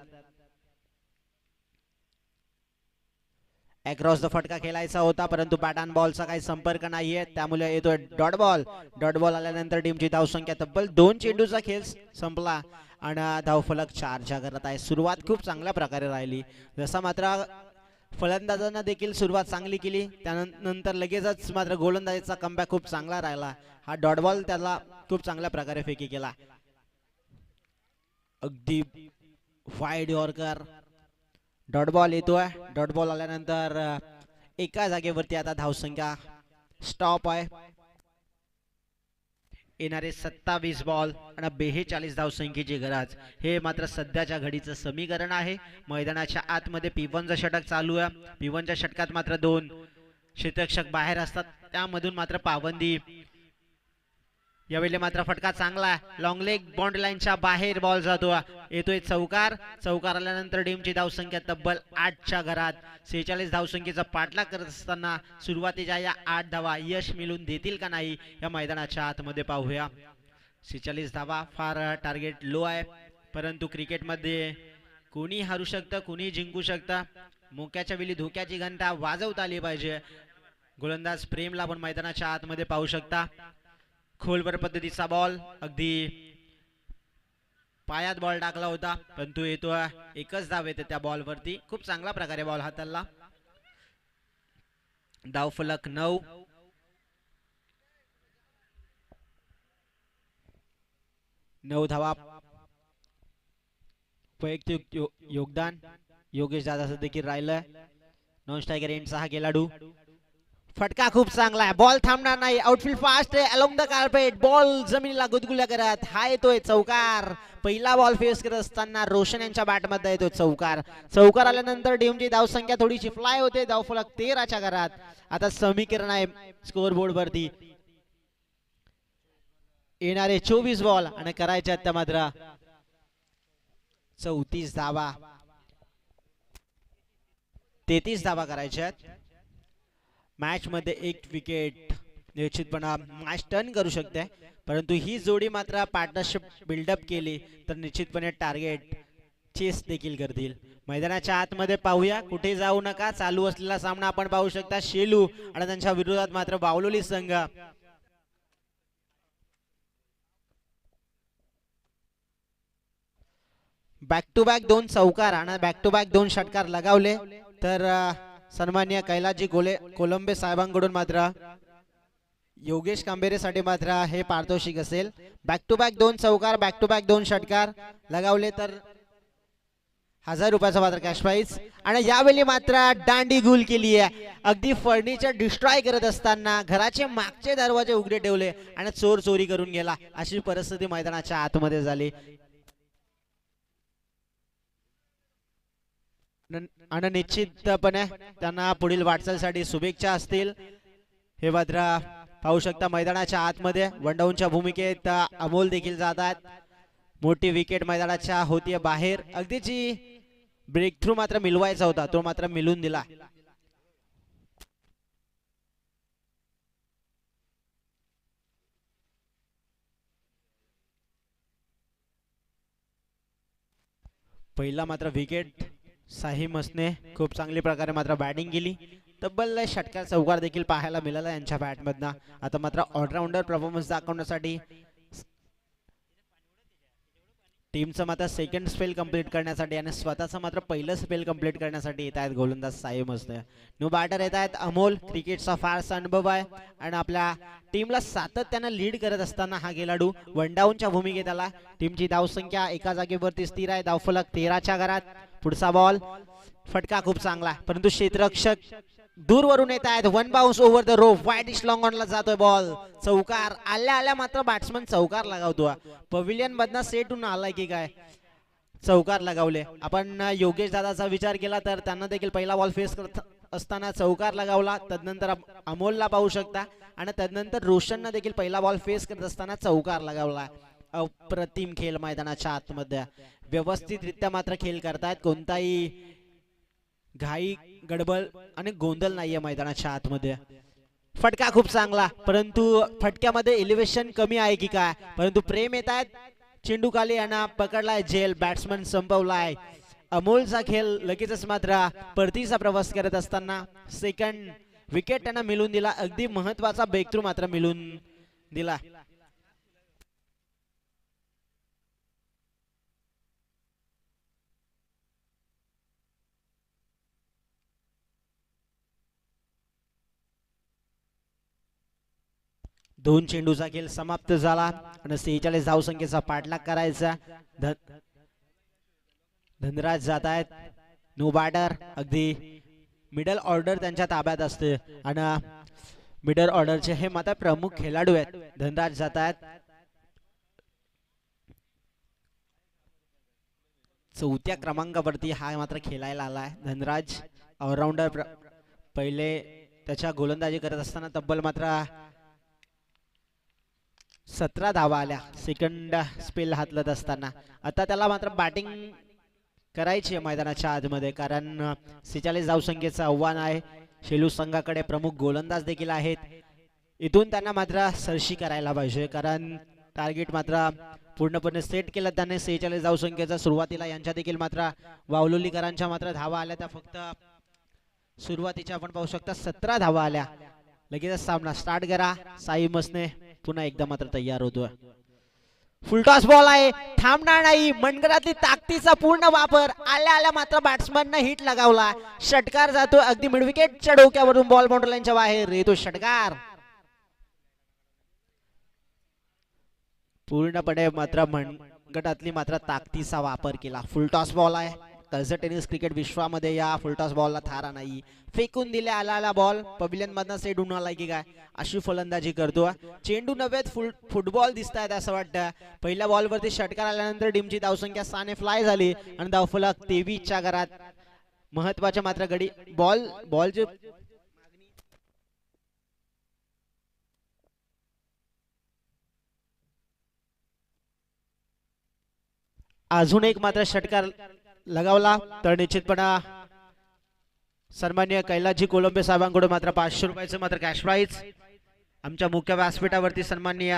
अक्रॉस द फटका खेळायचा होता परंतु बॅट अँड बॉलचा काही संपर्क नाहीये त्यामुळे येतोय डॉट बॉल. डॉट बॉल आल्यानंतर टीमची धावसंख्या तब्बल 2 चेंडूचा खेळ संपला आणि धावफलक 4च्या करत आहे. सुरुवात खूप चांगल्या प्रकारे राहिली. जसा मात्र फलंदाजांना देखील सुरुवात चांगली केली त्यानंतर लगेचच मात्र गोलंदाजीचा कमबॅक खूप चांगला राहिला. हा डॉट बॉल त्याला खूप चांगल्या प्रकारे फेकी केला. अगदी वाईड यॉर्कर. डॉट बॉल येतोय. डॉट बॉल आल्यानंतर एका जागेवरती आता धावसंख्या स्टॉप आहे. येणारे 27 बॉल आणि 42 धावसंख्येची गरज हे मात्र सध्याच्या घडीचं समीकरण आहे. मैदानाच्या आतमध्ये P1चं षटक चालू आहे. P1च्या षटकात मात्र 2 क्षेत्ररक्षक बाहेर असतात त्यामधून मात्र पाबंदी. यावेळी मात्र फटका चांगला लॉंग लेग बाउंड्री लाईनच्या बाहेर बॉल जातो. येतोय चौकार. चौकार आल्यानंतर टीमची धावसंख्या तब्बल 8च्या घरात. 46 धावसंख्येचा पाठलाग करत असताना सुरुवातीच्या या 8 धावा यश मिळवून देतील का नाही या मैदानाच्या आतमध्ये पाहूया. 46 धावा फार टार्गेट लो आहे परंतु क्रिकेटमध्ये कोणी हारू शकतं कोणी जिंकू शकतं. मोक्याच्या वेळी धोक्याची घंटा वाजवता आली पाहिजे. गोलंदाज प्रेमला आपण मैदानाच्या आतमध्ये पाहू शकता. खोलवर पद्धतीचा बॉल अगदी पायात बॉल टाकला होता परंतु येतो एकच धाव येते त्या बॉल वरती. खूप चांगल्या प्रकारे बॉल हाताळला. धावफलक 9. धावा. वैयक्तिक योगदान योगेश दादाचं देखील राहिलंय. नॉन स्ट्रायकर एंडचा हा खेळाडू. फटका खूप चांगला आहे. बॉल थांबणार नाही. आउटफील्ड फास्ट आहे. अलोंग द कार्पेट बॉल जमिनीला गुदगुल्या करत हा येतोय चौकार. पहिला बॉल फेस करत असताना रोशन यांच्या बॅटमध्ये येतोय चौकार. चौकार आल्यानंतर टीमची धावसंख्या थोडीशी फ्लाय होते. धावफलक 13च्या घरात. आता समीकरण आहे स्कोर बोर्ड वरती. येणारे 24 बॉल आणि करायचे आता मात्र 34 धावा. 33 धावा करायच्यात. मॅच मध्ये एक विकेट निश्चितपणे मॅच टर्न करू शकते परंतु ही जोडी मात्र पार्टनरशिप बिल्डअप केली तर निश्चितपणे टार्गेट चेस देखील करतील. मैदानाच्या आतमध्ये पाहूया. कुठे जाऊ नका. चालू असलेला सामना आपण पाहू शकता. शेलू आणि त्यांच्या विरोधात मात्र बावलोली संघ. बॅक टू बॅक 2 चौकार आणि बॅक टू बॅक 2 षटकार लगावले तर सन्माननीय कैलासजी कोलंबे साहेबांकडून मात्र योगेश कांबेरेसाठी मात्र हे पारितोषिक असेल. बॅक टू बॅक 2 चौकार बॅक टू बॅक 2 षटकार लगावले तर 1000 रुपयाचा मात्र कॅश प्राइज. आणि यावेळी मात्र दांडी गुल केली आहे. अगदी फर्निचर डिस्ट्रॉय करत असताना घराचे मागचे दरवाजे उघडे ठेवले आणि चोर चोरी करून गेला अशी परिस्थिती मैदानाच्या आतमध्ये झाली. आणि निश्चितपणे त्यांना पुढील वाटचालीसाठी शुभेच्छा असतील. हे मात्र पाहू शकता मैदानाच्या आतमध्ये वनडाऊनच्या भूमिकेत अमोल देखील जातात. मोठी विकेट मैदानाच्या होतीये बाहेर. अगदीची ब्रेक थ्रू मात्र मिळवायचा होता तो मात्र मिळून दिला. पहिला मात्र विकेट साहिम असने खूप चांगली प्रकारे मात्र बॅटिंग केली. तब्बल षटकार चौकार देखील पाहायला मिळाला यांच्या बॅटमधनं. आता मात्र ऑलराऊंडर परफॉर्मन्स दाखवण्यासाठी टीमचं मात्र सेकंड स्पेल कंप्लीट करण्यासाठी आणि स्वतःचं मात्र पहिलं स्पेल कंप्लीट करण्यासाठी येत आहेत गोलंदाज साहिम असने. न्यू बॅटर येत आहेत अमोल. क्रिकेटचा फारसा अनुभव आहे आणि आपल्या टीमला सातत्यानं लीड करत असताना हा खेळाडू वनडाऊनच्या भूमिकेत आला. टीमची धावसंख्या एका जागेवरती स्थिर आहे. धावफलक 13च्या घरात. पुढचा बॉल फटका खूप चांगला परंतु क्षेत्ररक्षक दूरवरून येत आहेत. One bounce over the rope. Widish long ऑनला जातोय बॉल. चौकार आल्या आल्या मात्र बॅट्समन चौकार लगावतो. पवेलियन मधनं सेट होऊन आलाय की काय चौकार लगावले. आपण योगेश दादाचा विचार केला तर त्यांना देखील पहिला बॉल फेस करत असताना चौकार लगावला. तदनंतर अमोलला पाहू शकता आणि तदनंतर रोशनने देखील पहिला बॉल फेस करत असताना चौकार लगावला. अप्रतिम खेळ मैदानाच्या आतमध्ये. व्यवस्थितरित्या मात्र खेळ करतायत. कोणताही घाई गडबड आणि गोंधळ नाहीये मैदानाच्या आतमध्ये. फटका खूप चांगला, परंतु फटक्यामध्ये एलिव्हेशन कमी आहे की काय, परंतु प्रेम येत आहेत. चेंडू खाली यांना पकडलाय झेल, बॅट्समन संपवलाय. अमोलचा खेळ लगेचच मात्र परतीचा प्रवास करत असताना सेकंड विकेट त्यांना मिळून दिला. अगदी महत्वाचा ब्रेक थ्रू मात्र मिळून दिला. दोन चेंडूचा खेळ समाप्त झाला आणि 46 धावसंख्येचा पाठलाग करायचा. धनराज जात आहेत. नो बॅटर, अगदी मिडल ऑर्डर त्यांच्या ताब्यात असते आणि मिडल ऑर्डरचे हे मात्र प्रमुख खेळाडू आहेत. धनराज जात आहेत. चौथ्या क्रमांकावरती हा मात्र खेळायला आलाय धनराज. ऑलराऊंडर पहिले त्याच्या गोलंदाजी करत असताना तब्बल मात्र 17 धावा आल्या सेकंड स्पेल हातलत असताना. आता त्याला मात्र बॅटिंग करायची आहे मैदानाच्या आतमध्ये, कारण 46 धावसंख्येचं आव्हान आहे. शेलू संघाकडे प्रमुख गोलंदाज देखील आहेत. इथून त्यांना मात्र सरशी करायला पाहिजे, कारण टार्गेट मात्र पूर्णपणे सेट केलं त्याने. 46 धावसंख्येचा सुरुवातीला यांच्या देखील मात्र वावलोलीकरांच्या मात्र धावा आल्या त्या फक्त सुरुवातीच्या आपण पाहू शकता 17 धावा आल्या. लगेच सामना स्टार्ट करा. साई मसने पुन्हा एकदा मात्र तयार होतोय. फुलटॉस बॉल आहे, थांबणार नाही. मनगटातली ताकदीचा पूर्ण वापर. आल्या आल्या मात्र बॅट्समनने हिट लगावला. षटकार जातो अगदी मिड विकेटच्या डोक्यावरून, बॉल बाउंड्री लाईनच्या बाहेर येतो षटकार. पूर्णपणे मात्र मनगटातली मात्र ताकदीचा वापर केला. फुलटॉस बॉल आहे. कर्जत टेनिस क्रिकेट विश्वामध्ये या फुलटॉस बॉलला थारा नाही. फेकून दिले आला आला बॉल पवेलियन मधनं सेट होऊन आलाय की काय अशी फलंदाजी करतो. चेंडू नव्हेत फुटबॉल दिसत आहेत असं वाटतं. पहिल्या बॉलवरती षटकार आल्यानंतर टीमची धावसंख्या 6 ने फ्लाय झाली आणि धावफलक 23च्या घरात. महत्वाच्या मात्र गडी बॉलचे अजून एक मात्र षटकार लगावला तर निश्चितपणा सन्माननीय कैलासजी कोलंबे साहेबांकडून मात्र 500 रुपयाचं मात्र कॅश प्राइज. आमच्या मुख्य व्यासपीठावरती सन्माननीय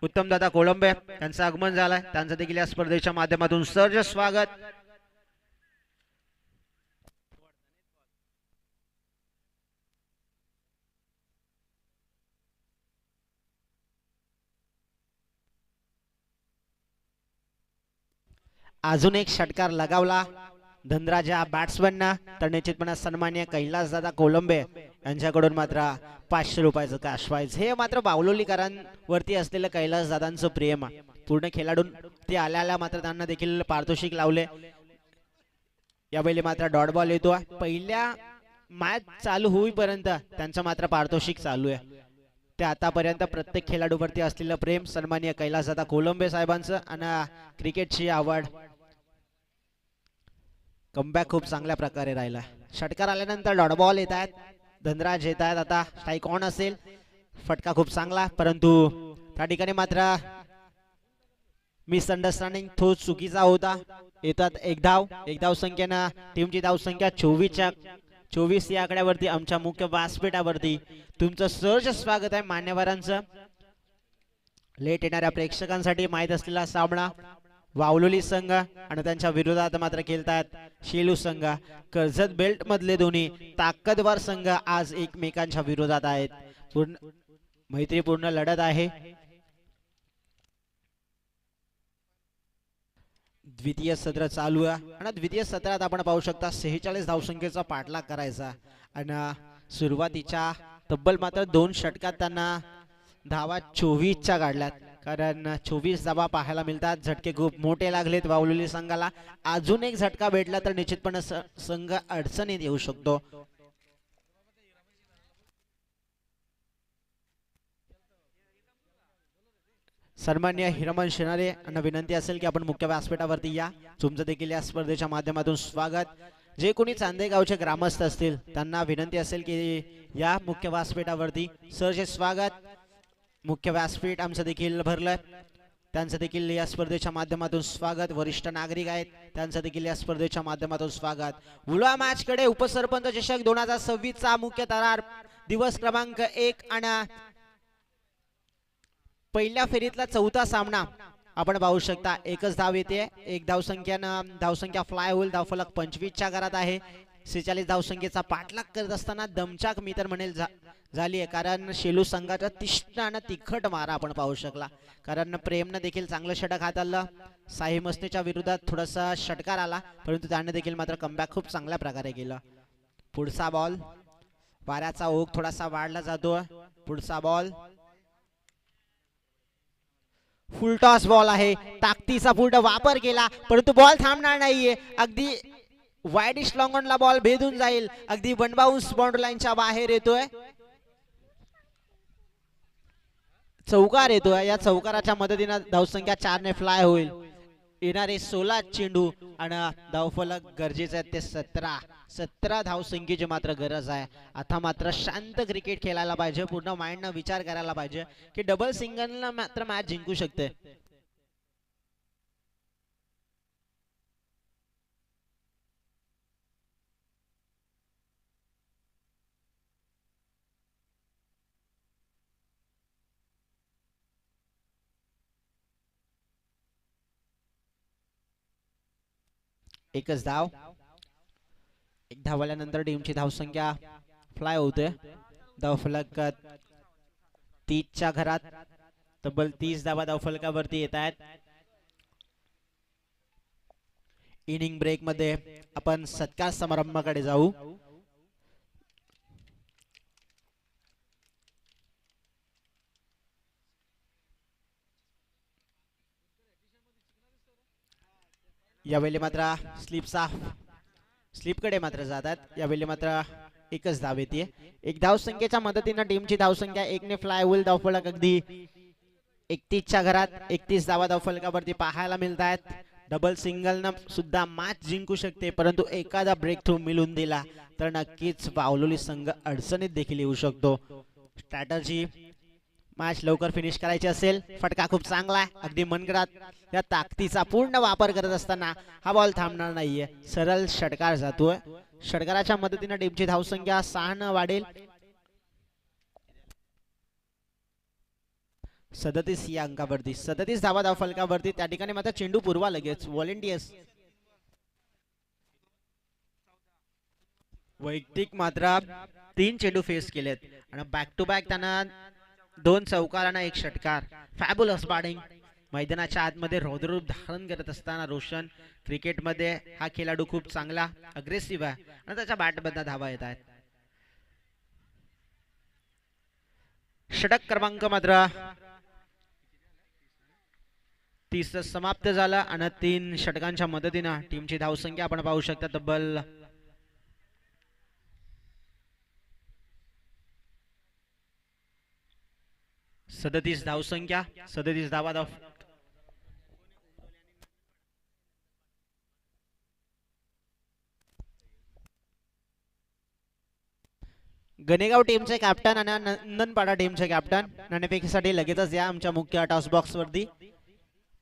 उत्तमदादा कोलंबे यांचं आगमन झालंय. त्यांचं देखील या स्पर्धेच्या माध्यमातून सर्ज स्वागत. अजून एक षटकार लगावला धनराज या बॅट्समनना तर निश्चितपणे सन्माननीय कैलासदादा कोलंबे यांच्याकडून मात्र 500 रुपयाचं कॅश प्राइज. हे मात्र बावलोलीकरांवरती असलेलं कैलासदादांचं प्रेम पूर्ण खेळाडून ते आल्याला मात्र त्यांना देखील पारितोषिक लावले. यावेळी मात्र डॉट बॉल येतो. पहिल्या मॅच चालू होईपर्यंत त्यांचं मात्र पारितोषिक चालू आहे. ते आतापर्यंत प्रत्येक खेळाडूवरती असलेलं प्रेम सन्माननीय कैलासदादा कोलंबे साहेबांचं आणि क्रिकेटची आवड. कमबॅक खूप चांगल्या प्रकारे राहिला. षटकार आल्यानंतर डॉट बॉल येत आहेत. धनराज येत आहेत. आता स्ट्राईक ऑन असेल. फटका खूप चांगला, परंतु त्या ठिकाणी मात्र मिसअंडरस्टँडिंग तो चुकीचा होता. येतात एक धाव संख्येनं टीमची धावसंख्या 24 या आकड्यावरती आमच्या मुख्य व्यासपीठावरती तुमचं सहर्ष स्वागत आहे. मान्यवरांचं लेट येणाऱ्या प्रेक्षकांसाठी माहीत असलेला सामना वावलोली संघ आणि त्यांच्या विरोधात मात्र खेळतात शेलू संघ. कर्जत बेल्ट मधले दोन्ही ताकदवर संघ आज एकमेकांच्या विरोधात आहेत. मैत्रीपूर्ण लढत आहे. द्वितीय सत्र चालू आहे आणि द्वितीय सत्रात आपण पाहू शकता 46 धावसंख्येचा पाठलाग करायचा आणि सुरुवातीच्या तब्बल मात्र 2 षटकात त्यांना धावा 24च्या काढल्यात, कारण 24 धावा पाहायला मिळतात. झटके खूप मोठे लागलेत वावलोली संघाला. अजून एक झटका भेटला तर निश्चितपणे संघ अडचणीत येऊ शकतो. सन्माननीय हिरमन शेनारे यांना विनंती असेल की आपण मुख्य व्यासपीठावरती या. तुमचं देखील या स्पर्धेच्या माध्यमातून स्वागत. जे कोणी चांदेगावचे ग्रामस्थ असतील त्यांना विनंती असेल की या मुख्य व्यासपीठावरती. सरचे स्वागत. मुख्य व्यासपीठ आमचं देखील भरलंय, त्यांचं देखील या स्पर्धेच्या माध्यमातून स्वागत. वरिष्ठ नागरिक आहेत त्यांचं देखील या स्पर्धेच्या माध्यमातून स्वागत. उलवा मॅच कडे उपसरपंच चषक 2026 चा मुख्य थरार दिवस क्रमांक 1 आणि पहिल्या फेरीतला चौथा सामना आपण पाहू शकता. एकच धाव येते, एक धावसंख्या फ्लाय होईल. धावफलक 25 च्या घरात आहे. 46 धावसंख्येचा पाठलाग करत असताना दमछाक मी तर म्हणेल झाली आहे, कारण शेलू संघाचा तीक्ष्ण आणि तिखट मारा आपण पाहू शकला. कारण प्रेमनं देखील चांगलं षटक हाताळलं. साही मस्तेच्या विरोधात थोडासा षटकार आला, परंतु त्याने देखील मात्र कमबॅक खूप चांगल्या प्रकारे केलं. पुढचा बॉल, वाऱ्याचा ओघ थोडासा वाढला जातो. पुढचा बॉल फुल टॉस बॉल आहे. ताकदीचा पूर्ण वापर केला, परंतु बॉल थांबणार नाहीये. अगदी वाईडिश लॉंग ऑनला बॉल भेदून जाईल. अगदी वन बाउन्स बाउंड्री लाईनच्या बाहेर येतोय. चौकार येतोय. या चौकाराच्या मदतीने धावसंख्या 4 ने फ्लाय होईल. येणारे 16 चेंडू आणि धावफलक गरजेचे आहेत ते 17 धावसंख्येची मात्र गरज आहे. आता मात्र शांत क्रिकेट खेळायला पाहिजे. पूर्ण माइंडनं विचार करायला पाहिजे की डबल सिंगलला मात्र मॅच जिंकू शकते. एकच धाव, एक धाव आल्यानंतर टीमची धावसंख्या फ्लाय होते. धावफलक 30 च्या घरात. तब्बल 30 धावा धावफलकावरती येत आहेत. इनिंग ब्रेक मध्ये आपण सत्कार समारंभाकडे जाऊ. यावेळी मात्र स्लिपकडे मात्र जातात. यावेळी मात्र एकच धाव येते. एक धावसंख्येच्या मदतीने टीमची धावसंख्या 1 ने फ्लाय होईल. धावफलक अगदी 31 च्या घरात. 31 धावा धावफलकावरती पाहायला मिळत आहेत. डबल सिंगलनं सुद्धा मॅच जिंकू शकते, परंतु एखादा ब्रेक थ्रू मिळून दिला तर नक्कीच वावलोली संघ अडचणीत देखील येऊ शकतो. स्ट्रॅटर्जी मॅच लवकर फिनिश करायची असेल. फटका खूप चांगला आहे, अगदी मनगडात. या ताकदीचा पूर्ण वापर करत असताना हा बॉल थांबणार नाहीये. सरळ षटकार जातोय. षटकाराच्या मदतीने टीमची धावसंख्या 6 न वाढेल. 37 या अंकावरती, 37 धावा धावफलकावरती. त्या ठिकाणी मात्र चेंडू पूर्वा लगेच व्हॉलेंटियर्स. वैयक्तिक मात्र 3 चेंडू फेस केलेत आणि बॅक टू बॅक त्यांना 2 चौकार आणि 1 षटकार. Fabulous batting. मैदानाच्या आतमध्ये रौद्ररूप धारण करत असताना रोशन क्रिकेटमध्ये हा खेळाडू खूप चांगला अग्रेसिव्ह आहे आणि त्याच्या बॅटमधून धावा येत आहेत. षटक क्रमांक मात्र 30 समाप्त झाला आणि 3 षटकांच्या मदतीने टीमची धावसंख्या आपण पाहू शकता तब्बल 37 धावसंख्या. 37 धावा धाव. गणेगाव टीमचे कॅप्टन आणि नंदनपाडा टीमचे कॅप्टन नाणेफेकीसाठी लगेचच या आमच्या मुख्य टॉस बॉक्स वरती.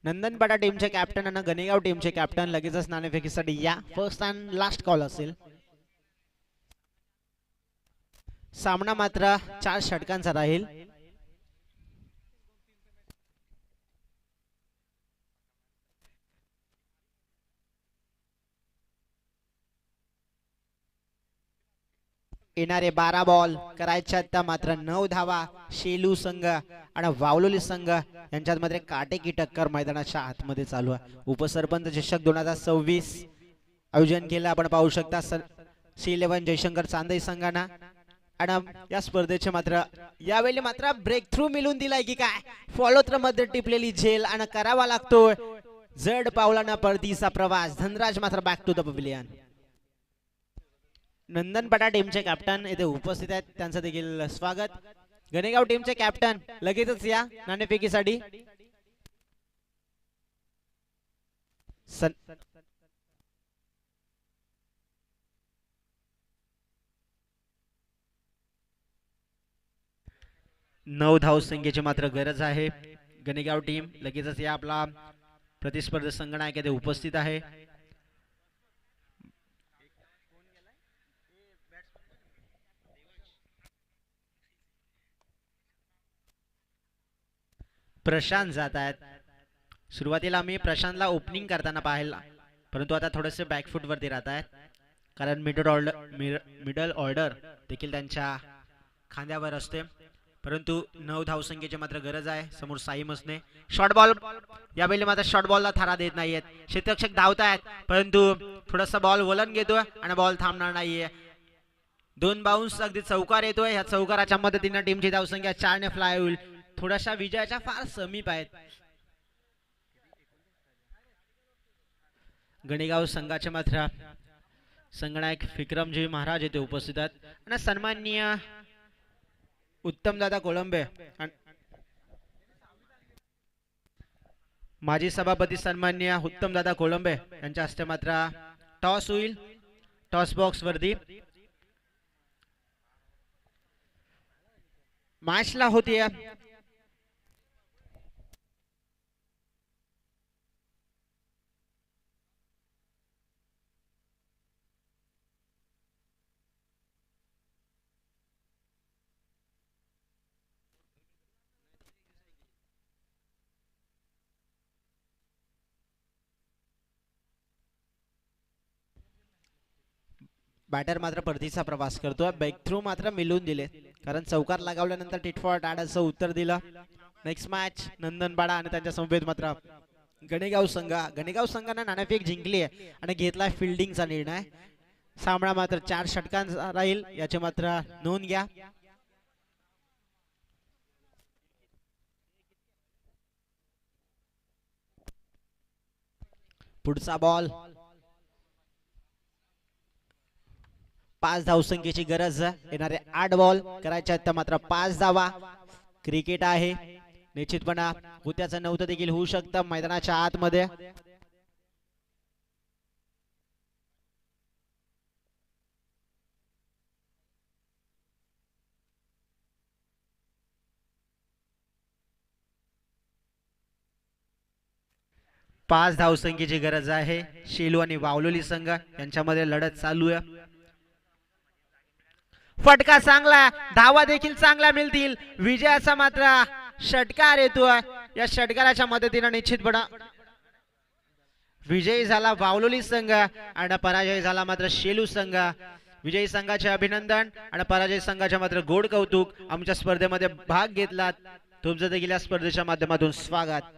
नंदनपाडा टीमचे कॅप्टन आणि गणेगाव टीमचे कॅप्टन लगेचच नाणेफेकीसाठी या. फर्स्ट अँड लास्ट कॉल असेल. सामना मात्र 4 षटकांचा राहील. येणारे 12 बॉल करायच्या मात्र 9 धावा. शेलू संघ आणि वावलोली संघ यांच्यामध्ये काटेकी टक्कर मैदानाच्या आतमध्ये चालू आहे. उपसरपंच चषक 2026 आयोजन केलं आपण पाहू शकता. C11 जयशंकर चांदई संघाना. आणि या स्पर्धेचे मात्र यावेळी मात्र ब्रेक थ्रू मिळून दिलाय की काय. फॉलोत्र मध्ये टिपलेली झेल आणि करावा लागतोय जड पावलांना परतीचा प्रवास. धनराज मात्र बॅक टू द पवेलियन. नंदनपाडा टीमचे कॅप्टन येथे उपस्थित आहेत, त्यांचं देखील स्वागत. गणेगाव टीमचे कॅप्टन लगेचच या नाणेफेकीसाठी. नऊ धावसंख्येची मात्र गरज आहे. गणेगाव टीम लगेचच या. आपला प्रतिस्पर्धी संघनायक येथे उपस्थित आहे. प्रशांत जात आहेत. सुरुवातीला आम्ही प्रशांतला ओपनिंग करताना पाहिला, परंतु आता थोडेसे बॅकफूटवरती राहत आहेत, कारण मिडल ऑर्डर देखील त्यांच्या खांद्यावर असते. परंतु 9 धावसंख्येची मात्र गरज आहे. समोर साई मसने शॉर्ट बॉल, यावेळी मात्र शॉर्ट बॉलला थारा देत नाहीयेत. क्षेत्ररक्षक धावतायत, परंतु थोडासा बॉल वलन घेतोय आणि बॉल थांबणार नाहीये. 2 बाउन्स अगदी चौकार येतोय. ह्या चौकाराच्या मदतीने टीमची धावसंख्या 4 ने फ्लाय होईल. थोड्याशा विजयाच्या फार समीप आहेत. गणेगाव संघाचे मात्र संगनायक विक्रमजी महाराज येथे उपस्थित आहेत आणि सन्माननीय उत्तमदादा कोळंबे, माजी सभापती सन्माननीय उत्तमदादा कोळंबे यांच्या हस्ते मात्र टॉस होईल. टॉस बॉक्स वरती मॅचला होती. बॅटर मात्र परतीचा प्रवास करतोय. बॅक थ्रू मात्र मिळून दिले, कारण चौकार लगावल्यानंतर टिटफॉट आडाचं उत्तर दिलं. नेक्स्ट मॅच नंदनबाडा आणि त्यांच्या समवेत मात्र गणेगाव संघानं नाणेफेक जिंकली आहे आणि घेतला फिल्डिंगचा निर्णय. सामना मात्र 4 षटकांचा राहील, याची मात्र नोंद घ्या. पुढचा बॉल 5 धावसंख्येची गरज. येणारे 8 बॉल करायचे आहेत, मात्र 5 धावा. क्रिकेट आहे, निश्चितपणे हुत्याचं नव्हतं देखील होऊ शकतं मैदानाच्या आतमध्ये. पाच धावसंख्येची गरज आहे. शेलू आणि वावलोली संघ यांच्यामध्ये लढत चालू आहे. फटका चांगला, धावा देखील चांगल्या मिळतील. विजयाचा मात्र षटकार येतोय. या षटकाराच्या मदतीने निश्चितपणे विजयी झाला वावलोली संघ आणि पराजय झाला मात्र शेलू संघ. विजयी संघाचे अभिनंदन आणि पराजय संघाचे मात्र गोड कौतुक. आमच्या स्पर्धेमध्ये भाग घेतलात, तुमचं देखील या स्पर्धेच्या माध्यमातून स्वागत.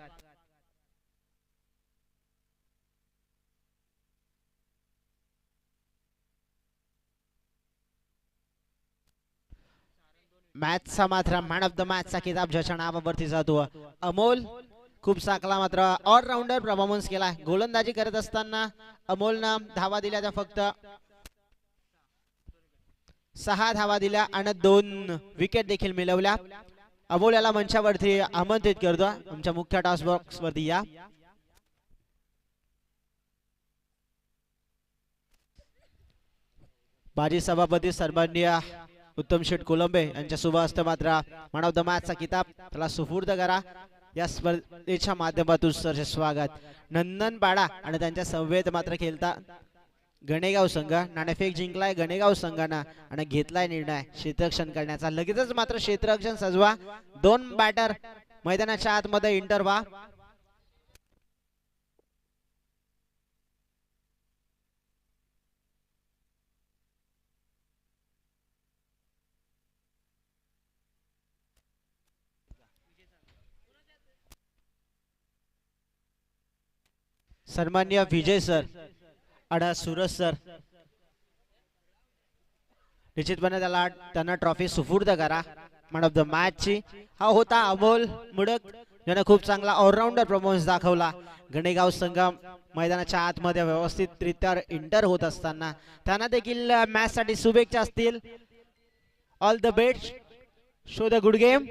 मॅचचा मात्र मॅन ऑफ द मॅचचा किताब ज्याच्या नावावरती जातो अमोल. खूप चांगला मात्र ऑलराऊंडर परफॉर्मन्स केला. गोलंदाजी करत असताना अमोलनं धावा दिल्या त्या फक्त 6 धावा दिल्या आणि 2 विकेट देखील मिळवल्या. अमोल याला मंचावरती आमंत्रित करतो. आमच्या मुख्य टॉस बॉक्स वरती या. माजी सभापती सन्माननीय उत्तम शेठ कोलंबे यांच्या शुभ हस्ते मात्र मॅन ऑफ द मॅचचा किताब त्याला सुपूर्द करा. या स्पर्धेच्या माध्यमातून सरचे स्वागत. नंदनबाडा आणि त्यांच्या समवेत मात्र खेळता गणेगाव संघ. नाणेफेक जिंकलाय गणेगाव संघानं आणि घेतलाय निर्णय क्षेत्ररक्षण करण्याचा. लगेचच मात्र क्षेत्ररक्षण सजवा. 2 बॅटर मैदानाच्या आतमध्ये इंटर व्हा. सन्माननीय विजय सर आणि सूरज सर, निश्चितपणे त्यांना ट्रॉफी सुपूर्द करा मॅन ऑफ द मॅच ची. हा होता अमोल मुडक, ज्याने खूप चांगला ऑलराऊंडर परफॉर्मन्स दाखवला. गणेगाव संघ मैदानाच्या आतमध्ये व्यवस्थितरित्या इंटर होत असताना त्यांना देखील मॅच साठी शुभेच्छा असतील. All the best, show the good game.